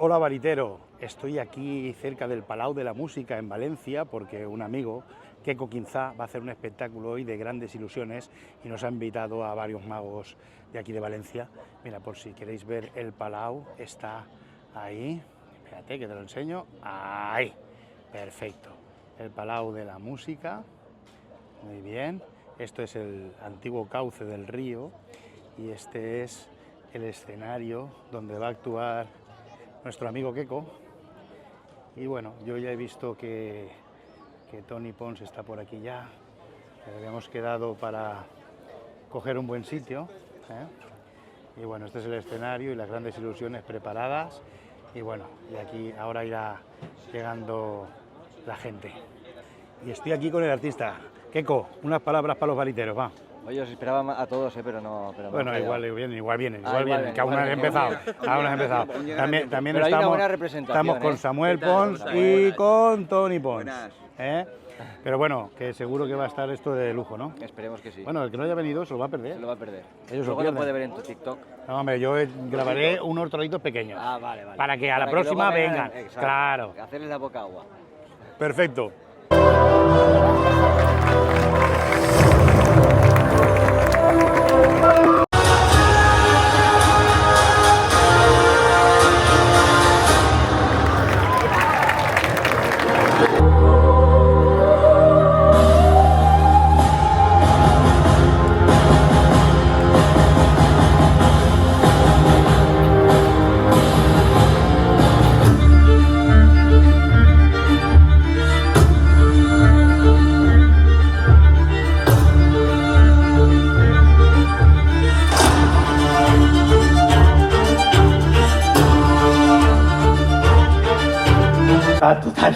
Hola Baritero, estoy aquí cerca del Palau de la Música en Valencia porque un amigo, Keko Quinzá, va a hacer un espectáculo hoy de grandes ilusiones y nos ha invitado a varios magos de aquí de Valencia. Mira, por si queréis ver el Palau, está ahí, espérate que te lo enseño, ahí, perfecto, el Palau de la Música, muy bien, esto es el antiguo cauce del río y este es el escenario donde va a actuar nuestro amigo Keko. Y bueno, yo ya he visto que Tony Pons está por aquí ya, que habíamos quedado para coger un buen sitio, ¿eh? Y bueno, este es el escenario y las grandes ilusiones preparadas y bueno, y aquí ahora irá llegando la gente. Y estoy aquí con el artista. Keko, unas palabras para los baliteros, va. Oye, os esperaba a todos, pero no... Bueno, igual vienen, que aún no has empezado. También pero hay una buena representación, estamos con Samuel Pons y con Tony Pons. Pero bueno, que seguro que va a estar esto de lujo, ¿no? Esperemos que sí. Bueno, el que no haya venido se lo va a perder. Se lo va a perder. Ellos luego lo lo puede ver en tu TikTok. No, hombre, yo grabaré unos trocitos pequeños. Ah, vale. Para que a la próxima vengan. Claro. Hacerles la boca agua. Perfecto. Total.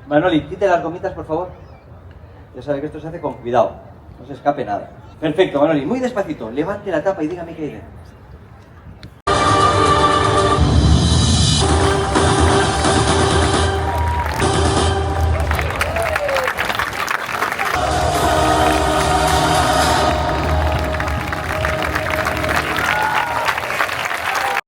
Manoli, quite las gomitas, por favor. Ya sabe que esto se hace con cuidado. No se escape nada. Perfecto, Manoli. Muy despacito. Levante la tapa y dígame qué hay dentro.